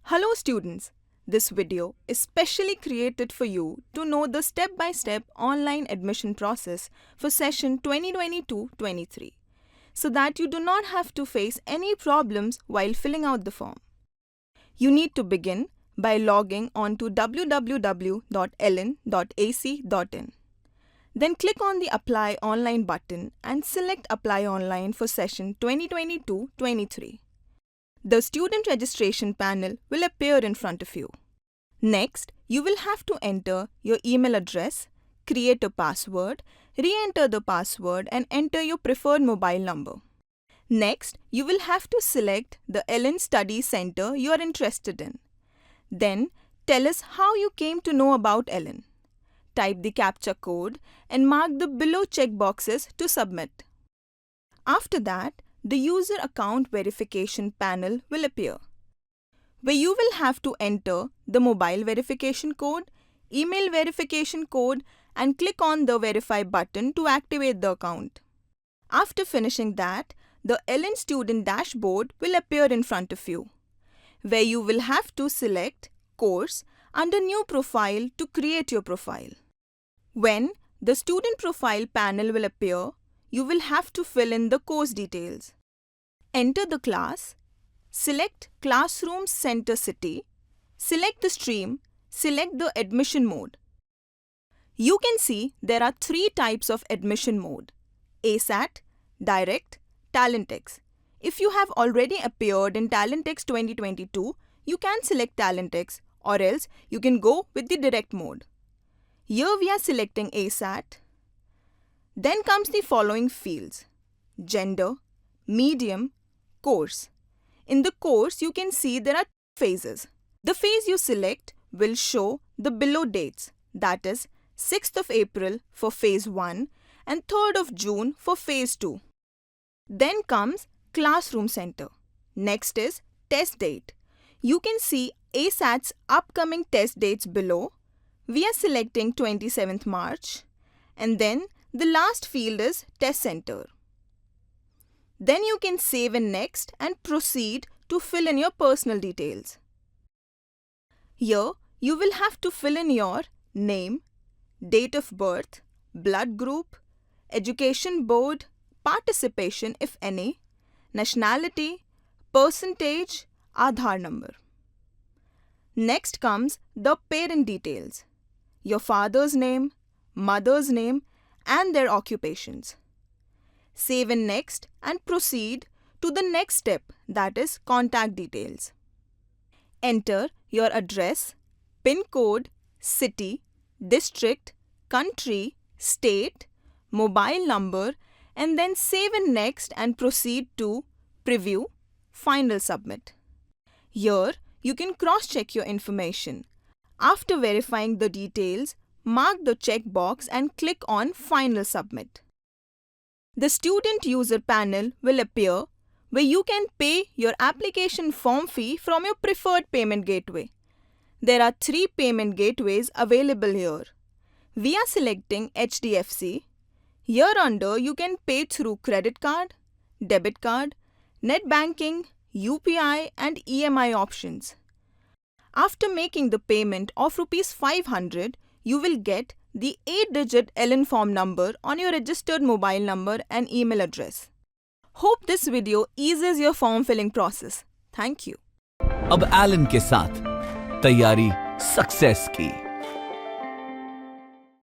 Hello students, this video is specially created for you to know the step-by-step online admission process for session 2022-23 so that you do not have to face any problems while filling out the form. You need to begin by logging on to www.ellen.ac.in. Then click on the Apply Online button and select Apply Online for session 2022-23. The student registration panel will appear in front of you. Next, you will have to enter your email address, create a password, re-enter the password and enter your preferred mobile number. Next, you will have to select the Ellen Study Center you are interested in. Then, tell us how you came to know about Ellen. Type the CAPTCHA code and mark the below checkboxes to submit. After that, the user account verification panel will appear, where you will have to enter the mobile verification code, email verification code, and click on the Verify button to activate the account. After finishing that, the Ellen Student Dashboard will appear in front of you, where you will have to select Course under New Profile to create your profile. When the Student Profile panel will appear, you will have to fill in the course details. Enter the class, select Classroom Center City, select the stream, select the admission mode. You can see there are three types of admission mode: ASAT, Direct, TalentX. If you have already appeared in TalentX 2022, you can select TalentX, or else you can go with the direct mode. Here we are selecting ASAT. Then comes the following fields: gender, medium, course. In the course, you can see there are phases. The phase you select will show the below dates, that is 6th of April for phase 1 and 3rd of June for phase 2. Then comes Classroom Center. Next is test date. You can see ASAT's upcoming test dates below. We are selecting 27th March, and then the last field is Test Center. Then you can save in Next and proceed to fill in your personal details. Here, you will have to fill in your name, date of birth, blood group, education board, participation if any, nationality, percentage, Aadhaar number. Next comes the parent details: your father's name, mother's name, and their occupations. Save in Next and proceed to the next step, that is contact details. Enter your address, PIN code, city, district, country, state, mobile number, and then save in Next and proceed to Preview, Final Submit. Here, you can cross-check your information. After verifying the details, mark the checkbox and click on Final Submit. The Student User panel will appear, where you can pay your application form fee from your preferred payment gateway. There are 3 payment gateways available here. We are selecting HDFC. Here under, you can pay through credit card, debit card, net banking, UPI and EMI options. After making the payment of ₹500, you will get the 8-digit Ellen form number on your registered mobile number and email address. Hope this video eases your form filling process. Thank you. अब Elon के साथ तैयारी success की।